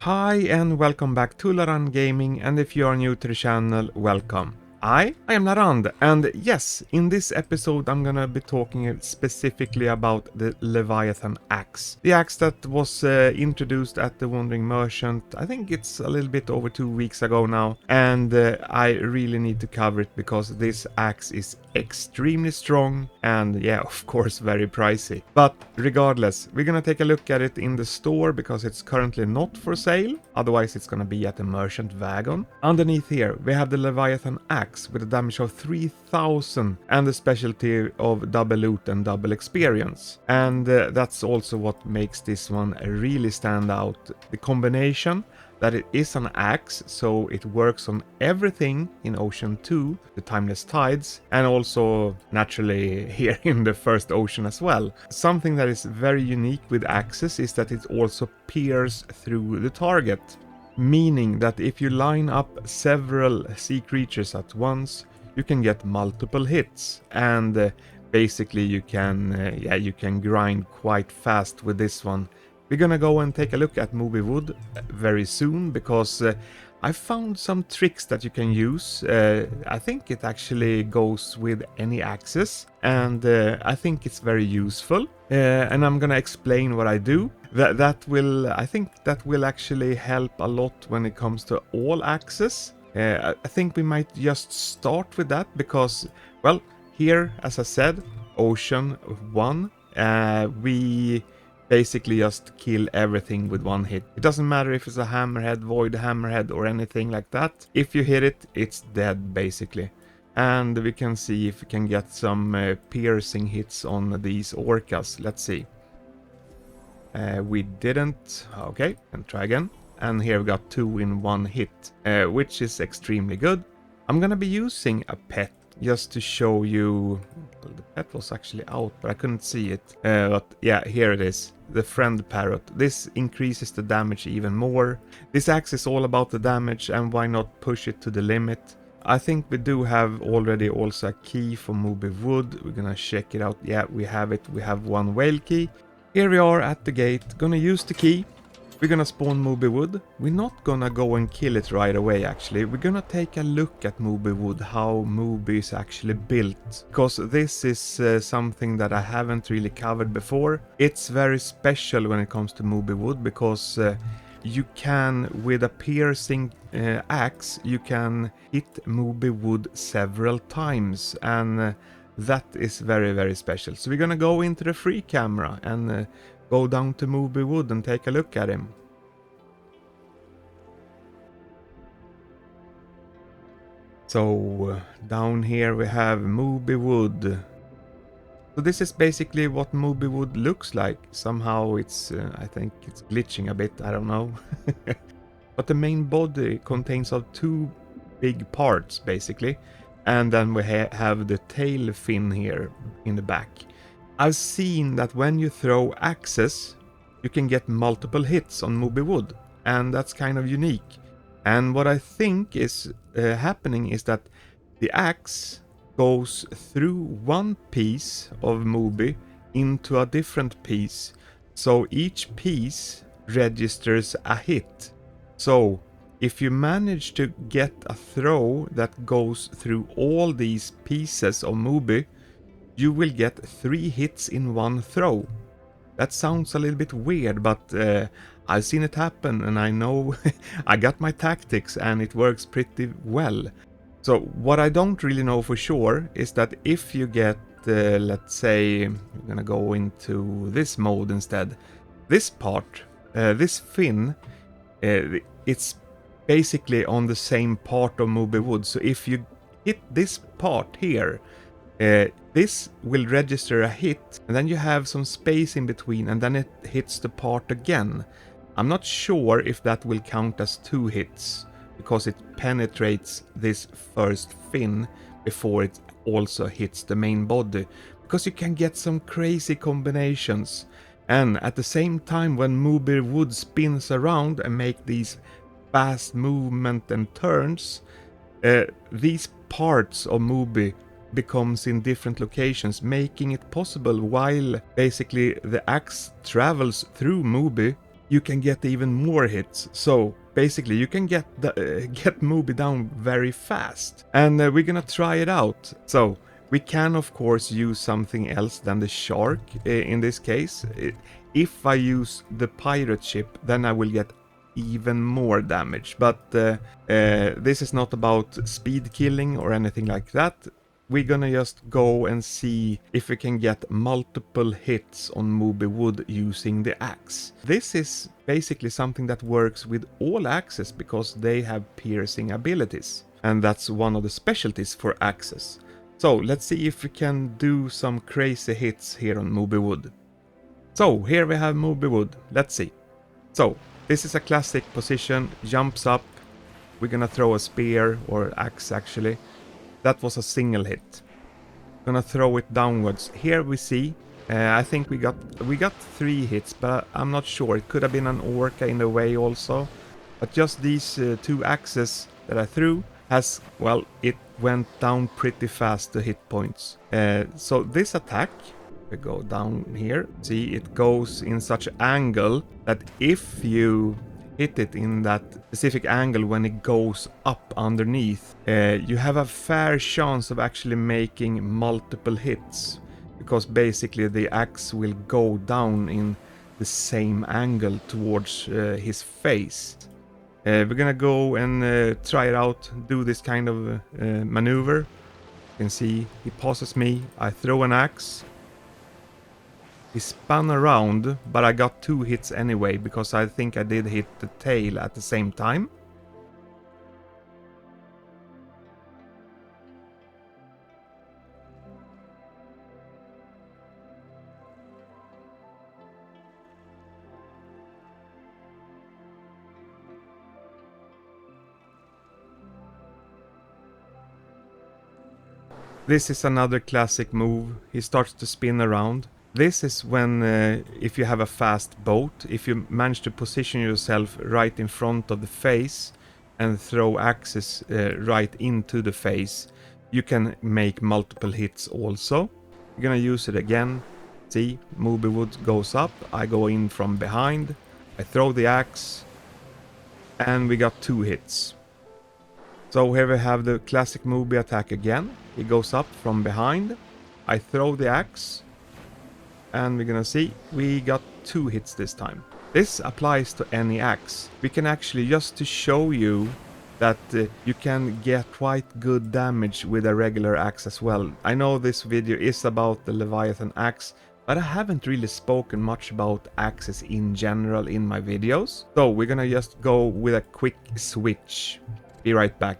Hi and welcome back to Larand Gaming, and if you are new to the channel, welcome. I am Larand, and yes, in this episode I'm gonna be talking specifically about the Leviathan Axe. The axe that was introduced at the Wandering Merchant, I think it's a little bit over 2 weeks ago now, and I really need to cover it because this axe is extremely strong and yeah, of course very pricey. But regardless, we're gonna take a look at it in the store because it's currently not for sale, otherwise it's gonna be at the Merchant Wagon. Underneath here we have the Leviathan Axe with a damage of 3000 and the specialty of double loot and double experience. And that's also what makes this one really stand out. The combination that it is an axe, so it works on everything in Ocean 2, the Timeless Tides, and also naturally here in the first ocean as well. Something that is very unique with axes is that it also pierces through the target. Meaning that if you line up several sea creatures at once, you can get multiple hits, and basically you can grind quite fast with this one. We're gonna go and take a look at Moby Wood very soon because I found some tricks that you can use. I think it actually goes with any axes, and I think it's very useful. And I'm gonna explain what I do. I think that will actually help a lot when it comes to all axes. I think we might just start with that because, well, here, as I said, Ocean 1, we basically just kill everything with one hit. It doesn't matter if it's a hammerhead, void hammerhead, or anything like that. If you hit it, it's dead, basically. And we can see if we can get some piercing hits on these orcas. Let's see. We didn't. Okay, and try again. And here we got 2 in 1 hit, which is extremely good. I'm gonna be using a pet just to show you. Well, the pet was actually out, but I couldn't see it. But yeah, here it is. The friend parrot. This increases the damage even more. This axe is all about the damage, and why not push it to the limit? I think we do have already also a key for Moby Wood. We're gonna check it out. Yeah, we have it. We have 1 whale key. Here we are at the gate. Gonna use the key. We're gonna spawn Moby Wood. We're not gonna go and kill it right away actually. We're gonna take a look at Moby Wood, how Moby is actually built. Because this is something that I haven't really covered before. It's very special when it comes to Moby Wood because you can, with a piercing axe, you can hit Moby Wood several times, and that is very, very special. So we're gonna go into the free camera and go down to Moby Wood and take a look at him. So down here we have Moby Wood. So this is basically what Moby Wood looks like. Somehow it's, I think it's glitching a bit, I don't know. But the main body contains of 2 big parts basically. And then we have the tail fin here in the back. I've seen that when you throw axes, you can get multiple hits on Moby Wood, and that's kind of unique. And what I think is happening is that the axe goes through one piece of Moby into a different piece, so each piece registers a hit. So if you manage to get a throw that goes through all these pieces of Moby, you will get 3 hits in 1 throw. That sounds a little bit weird, but I've seen it happen, and I know I got my tactics and it works pretty well. So what I don't really know for sure is that if you get, let's say, we're gonna go into this mode instead. This part, this fin, it's basically on the same part of Moby Wood. So if you hit this part here, this will register a hit, and then you have some space in between, and then it hits the part again. I'm not sure if that will count as 2 hits, because it penetrates this first fin before it also hits the main body, because you can get some crazy combinations. And at the same time, when Moby Wood spins around and make these fast movement and turns, these parts of Moby becomes in different locations, making it possible while basically the axe travels through Moby you can get even more hits. So basically you can get Moby down very fast. And we're gonna try it out. So we can of course use something else than the shark in this case. If I use the pirate ship, then I will get even more damage. But this is not about speed killing or anything like that. We're gonna just go and see if we can get multiple hits on Moby Wood using the axe. This is basically something that works with all axes because they have piercing abilities. And that's one of the specialties for axes. So let's see if we can do some crazy hits here on Moby Wood. So here we have Moby Wood. Let's see. So this is a classic position, jumps up. We're gonna throw a spear or axe actually. That was a single hit. Gonna throw it downwards. Here we see, I think we got 3 hits, but I'm not sure. It could have been an orca in the way also. But just these 2 axes that I threw has, well, it went down pretty fast to hit points. So this attack, we go down here. See, it goes in such an angle that if you hit it in that specific angle when it goes up underneath, you have a fair chance of actually making multiple hits, because basically the axe will go down in the same angle towards his face. We're gonna go and try it out, do this kind of maneuver. You can see he passes me, I throw an axe. He spun around, but I got 2 hits anyway, because I think I did hit the tail at the same time. This is another classic move. He starts to spin around. This is when, if you have a fast boat, if you manage to position yourself right in front of the face and throw axes right into the face, you can make multiple hits also. We're gonna use it again. See, Moby Wood goes up, I go in from behind, I throw the axe, and we got 2 hits. So here we have the classic Moby attack again. He goes up from behind, I throw the axe, and we're gonna see, we got 2 hits this time. This applies to any axe. We can actually, just to show you that you can get quite good damage with a regular axe as well. I know this video is about the Leviathan Axe, but I haven't really spoken much about axes in general in my videos. So we're gonna just go with a quick switch. Be right back.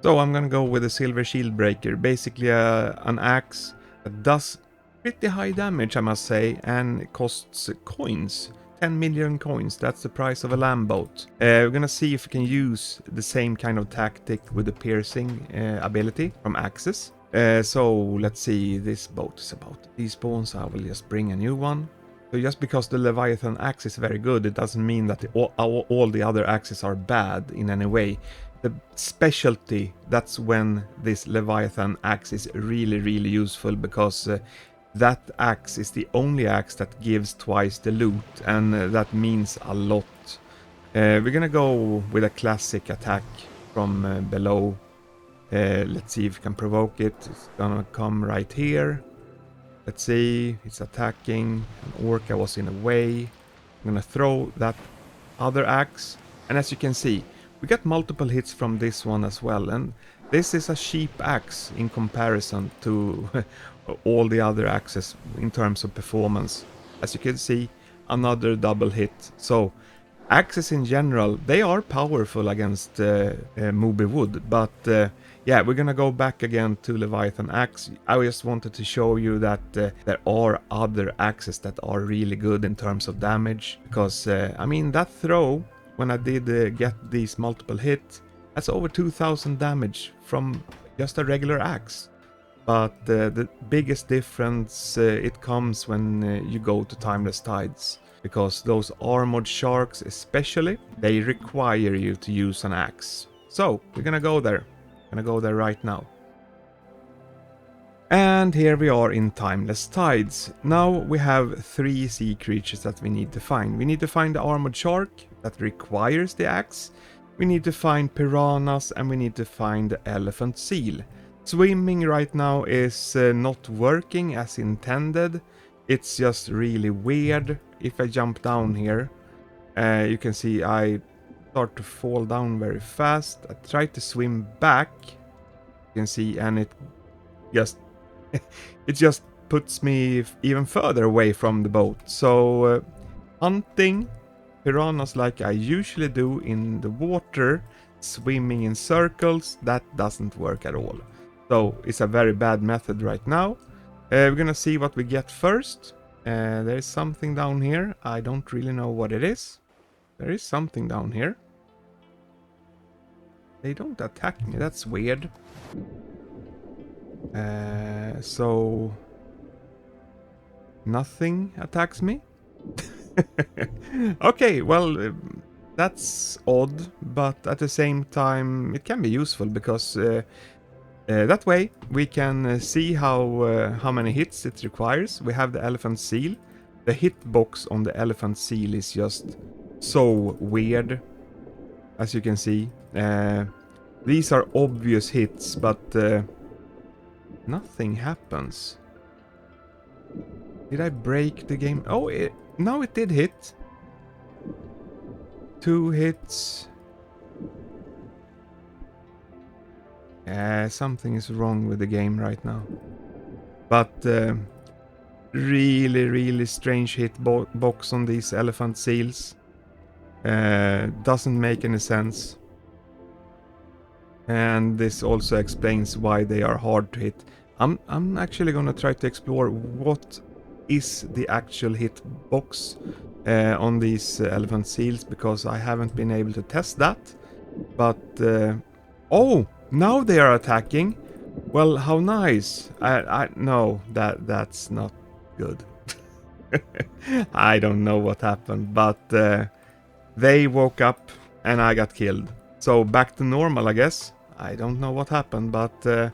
So I'm gonna go with a Silver Shield Breaker, basically an axe that does pretty high damage, I must say, and it costs coins. 10 million coins, that's the price of a land boat. We're gonna see if we can use the same kind of tactic with the piercing ability from axes. So let's see, this boat is about to despawn, so I will just bring a new one. So just because the Leviathan Axe is very good, it doesn't mean that all the other axes are bad in any way. The specialty, that's when this Leviathan Axe is really, really useful, because that axe is the only axe that gives twice the loot, and that means a lot. We're gonna go with a classic attack from below. Let's see if we can provoke it. It's gonna come right here. Let's see, it's attacking. An orca was in the way. I'm gonna throw that other axe, and as you can see, we got multiple hits from this one as well, and this is a cheap axe in comparison to all the other axes in terms of performance. As you can see, another double hit. So axes in general, they are powerful against Moby Wood, but yeah, we're gonna go back again to Leviathan Axe. I just wanted to show you that there are other axes that are really good in terms of damage, because I mean, that throw, when I did get these multiple hits, that's over 2000 damage from just a regular axe. But the biggest difference, it comes when you go to Timeless Tides, because those armored sharks especially, they require you to use an axe. So we're gonna go there. Gonna go there right now. And here we are in Timeless Tides. Now we have 3 sea creatures that we need to find. We need to find the armored shark that requires the axe. We need to find piranhas and we need to find the elephant seal. Swimming right now is not working as intended. It's just really weird. If I jump down here, you can see I start to fall down very fast. I try to swim back, you can see, and it just puts me even further away from the boat. So hunting piranhas like I usually do in the water, swimming in circles, that doesn't work at all. So it's a very bad method right now. We're gonna see what we get first. There is something down here. I don't really know what it is. There is something down here. They don't attack me, that's weird. So nothing attacks me. Okay, well, that's odd, but at the same time it can be useful because that way we can see how many hits it requires. We have the elephant seal. The hitbox on the elephant seal is just so weird, as you can see. These are obvious hits, but nothing happens. Did I break the game? Oh, now it did hit. 2 hits. Something is wrong with the game right now. But really strange hitbox on these elephant seals. Doesn't make any sense. And this also explains why they are hard to hit. I'm actually gonna try to explore what is the actual hitbox on these elephant seals, because I haven't been able to test that. But oh, now they are attacking. Well, how nice. No, that's not good. I don't know what happened, but they woke up and I got killed. So back to normal, I guess. I don't know what happened, but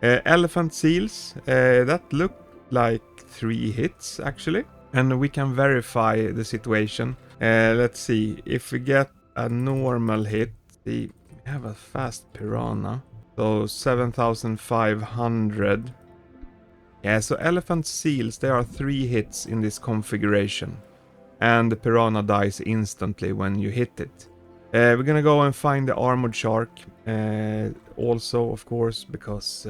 elephant seals, that looked like 3 hits actually. And we can verify the situation. Let's see, if we get a normal hit, we have a fast piranha. So 7,500. Yeah, so elephant seals, there are 3 hits in this configuration. And the piranha dies instantly when you hit it. We're gonna go and find the armored shark. Also, of course, because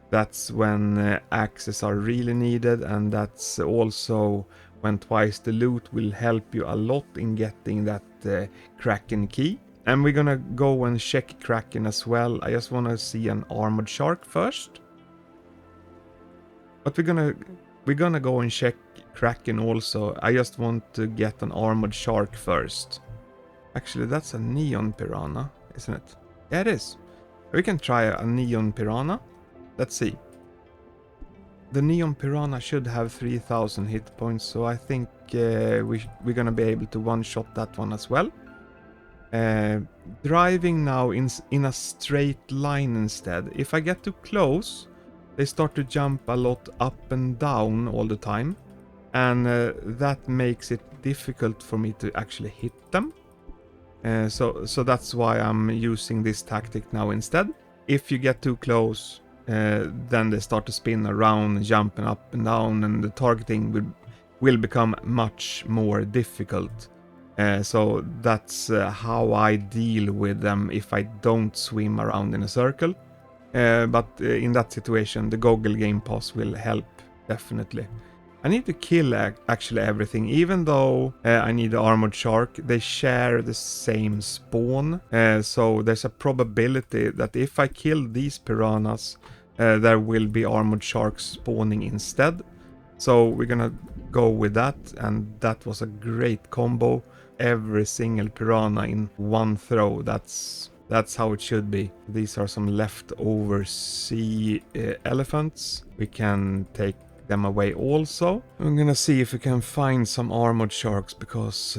that's when axes are really needed, and that's also when twice the loot will help you a lot in getting that Kraken key. And we're gonna go and check Kraken as well. I just wanna see an armored shark first. But we're gonna go and check Kraken also. I just want to get an armored shark first. Actually, that's a neon piranha, isn't it? Yeah, it is. We can try a neon piranha. Let's see. The neon piranha should have 3,000 hit points, so I think we're gonna be able to one-shot that one as well. Driving now in a straight line instead. If I get too close, they start to jump a lot up and down all the time. And that makes it difficult for me to actually hit them. So that's why I'm using this tactic now instead. If you get too close, then they start to spin around, jumping up and down, and the targeting will become much more difficult. So that's how I deal with them if I don't swim around in a circle. But in that situation, the Goggle Game Pass will help, definitely. I need to kill actually everything, even though I need the armored shark. They share the same spawn, so there's a probability that if I kill these piranhas, there will be armored sharks spawning instead. So we're gonna go with that, and that was a great combo. Every single piranha in one throw. That's how it should be. These are some leftover sea elephants. We can take them away also. I'm gonna see if we can find some armored sharks, because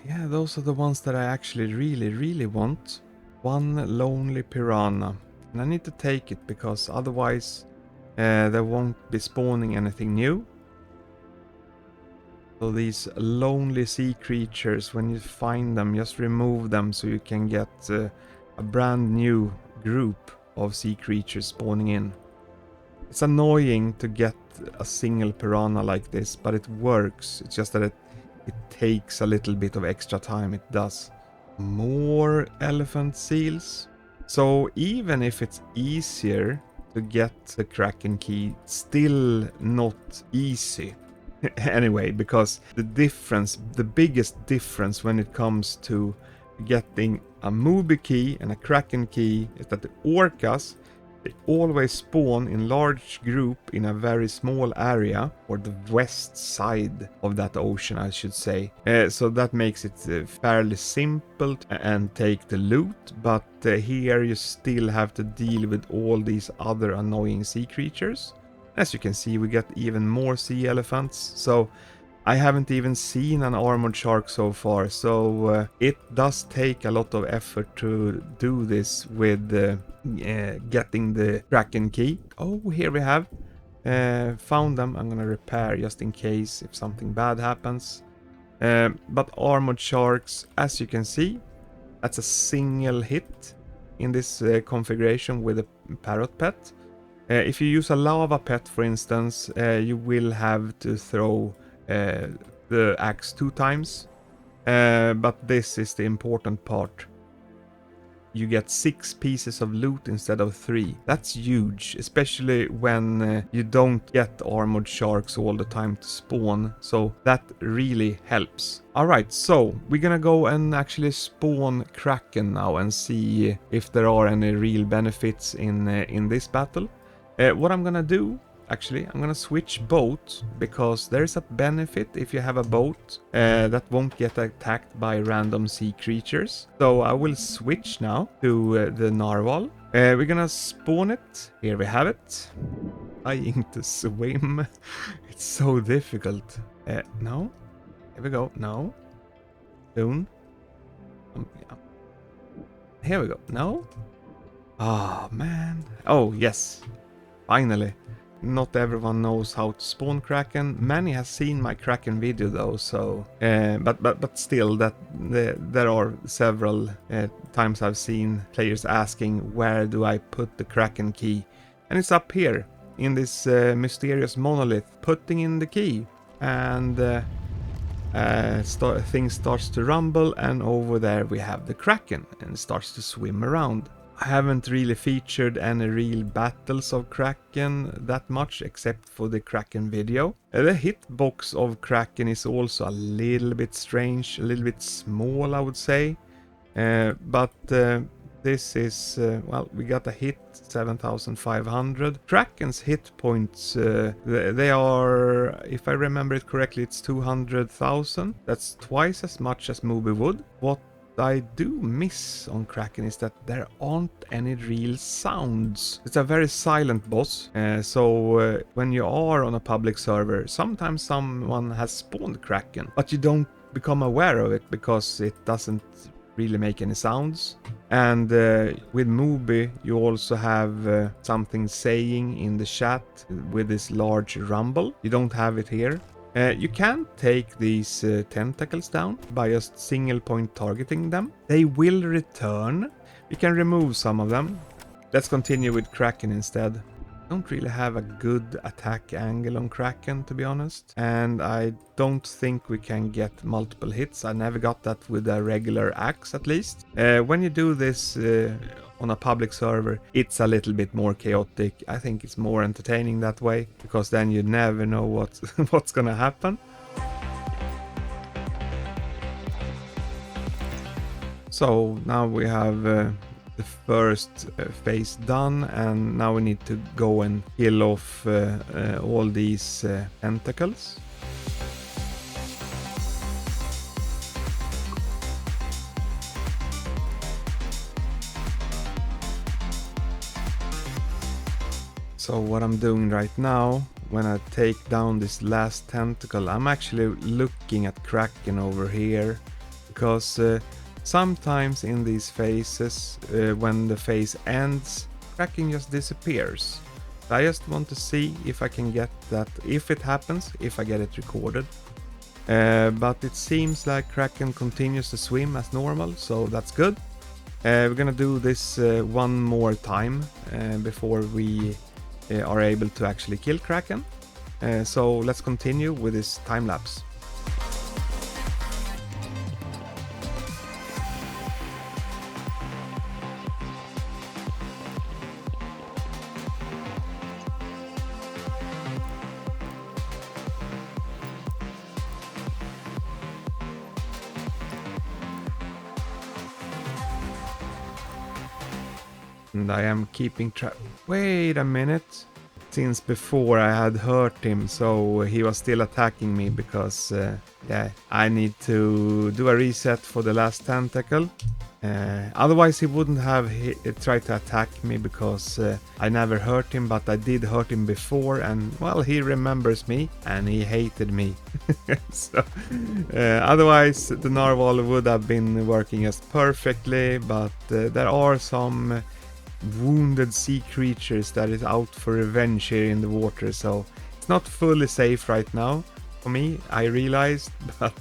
yeah, those are the ones that I actually really want. One lonely piranha, and I need to take it because otherwise There won't be spawning anything new. So these lonely sea creatures, when you find them, just remove them so you can get a brand new group of sea creatures spawning in. It's annoying to get a single piranha like this, but it works. It's just that it takes a little bit of extra time, it does. More elephant seals. So even if it's easier to get the Kraken key, still not easy. Anyway, because the biggest difference when it comes to getting a Moby key and a Kraken key is that the orcas, they always spawn in large group in a very small area, or the west side of that ocean, I should say. So that makes it fairly simple and take the loot, but here you still have to deal with all these other annoying sea creatures. As you can see, we get even more sea elephants, so I haven't even seen an armored shark so far, so it does take a lot of effort to do this with getting the Kraken key. Oh, here we have found them. I'm gonna repair just in case if something bad happens. But armored sharks, as you can see, that's a single hit in this configuration with a parrot pet. If you use a lava pet, for instance, you will have to throw the axe 2 times. But this is the important part. You get 6 pieces of loot instead of 3. That's huge, especially when you don't get armored sharks all the time to spawn. So that really helps. Alright, so we're gonna go and actually spawn Kraken now and see if there are any real benefits in this battle. What I'm gonna do, actually, I'm gonna switch boat, because there's a benefit if you have a boat that won't get attacked by random sea creatures. So I will switch now to the narwhal. We're gonna spawn it. Here we have it. Trying to swim. It's so difficult. No. Here we go. No. Soon. Yeah. Here we go. No. Oh, man. Oh, yes. Finally. Not everyone knows how to spawn Kraken. Many have seen my Kraken video though, so but still, that there are several times I've seen players asking where do I put the Kraken key, and it's up here in this mysterious monolith. Putting in the key, and things starts to rumble, and over there we have the Kraken, and it starts to swim around. I haven't really featured any real battles of Kraken that much, except for the Kraken video. The hitbox of Kraken is also a little bit strange, a little bit small, I would say. But this is, well, we got a hit, 7,500. Kraken's hit points, they are, if I remember it correctly, it's 200,000. That's twice as much as Moby Wood. What I do miss on Kraken is that there aren't any real sounds. It's a very silent boss, so when you are on a public server, sometimes someone has spawned Kraken, but you don't become aware of it because it doesn't really make any sounds. And with Moby, you also have something saying in the chat with this large rumble. You don't have it here. You can take these tentacles down by just single point targeting them. They will return. You can remove some of them. Let's continue with Kraken instead. Don't really have a good attack angle on Kraken, to be honest. And I don't think we can get multiple hits. I never got that with a regular axe, at least. When you do this on a public server, it's a little bit more chaotic. I think it's more entertaining that way, because then you never know what's gonna happen. So now we have the first phase done, and now we need to go and kill off all these tentacles. So what I'm doing right now, when I take down this last tentacle, I'm actually looking at Kraken over here, because sometimes in these phases, when the phase ends, Kraken just disappears. I just want to see if I can get that, if it happens, if I get it recorded. But it seems like Kraken continues to swim as normal, so that's good. We're gonna do this one more time before we are able to actually kill Kraken. So let's continue with this time lapse. And I am keeping track. Wait a minute. Since before I had hurt him, so he was still attacking me because, yeah, I need to do a reset for the last tentacle. Otherwise he wouldn't have tried to attack me because I never hurt him, but I did hurt him before, and well, he remembers me and he hated me. So, otherwise the narwhal would have been working just perfectly, but there are some wounded sea creatures that is out for revenge here in the water, so it's not fully safe right now for me, I realized, but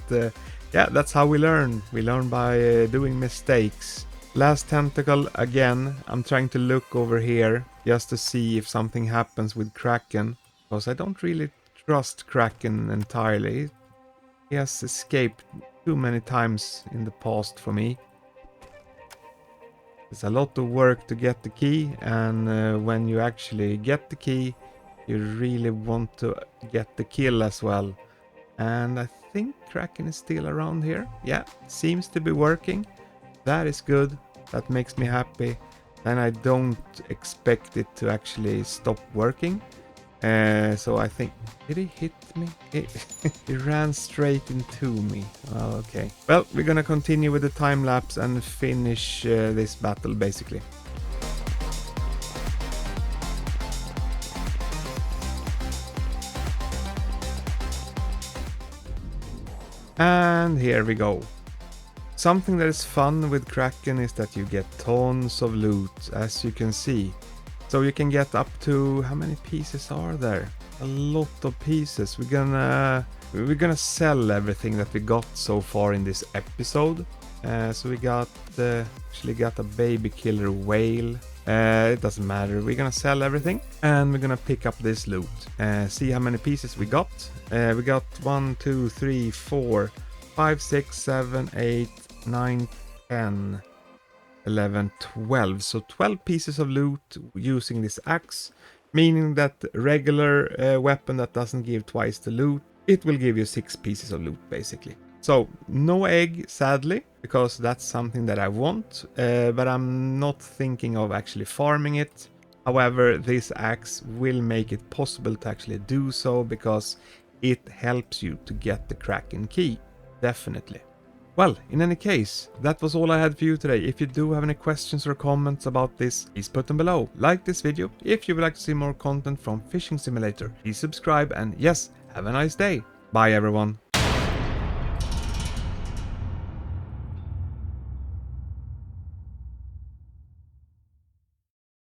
yeah, that's how we learn. We learn by doing mistakes. Last tentacle again. I'm trying to look over here just to see if something happens with Kraken, because I don't really trust Kraken entirely. He has escaped too many times in the past for me. It's a lot of work to get the key, and when you actually get the key, you really want to get the kill as well. And I think Kraken is still around here. Yeah, seems to be working. That is good. That makes me happy. And I don't expect it to actually stop working. So I think... Did he hit me? He ran straight into me. Oh, okay. Well, we're gonna continue with the time lapse and finish this battle basically. And here we go. Something that is fun with Kraken is that you get tons of loot, as you can see. So you can get up to... how many pieces are there? A lot of pieces. We're gonna sell everything that we got so far in this episode. So we got actually got a baby killer whale. It doesn't matter. We're gonna sell everything and we're gonna pick up this loot. See how many pieces we got. We got 1, 2, 3, 4, 5, 6, 7, 8, 9, 10, 11, 12. So 12 pieces of loot using this axe, meaning that regular weapon that doesn't give twice the loot, it will give you 6 pieces of loot basically. So no egg, sadly, because that's something that I want, but I'm not thinking of actually farming it. However, this axe will make it possible to actually do so because it helps you to get the Kraken key, definitely. Well, in any case, that was all I had for you today. If you do have any questions or comments about this, please put them below. Like this video if you would like to see more content from Fishing Simulator. Please subscribe and yes, have a nice day. Bye everyone.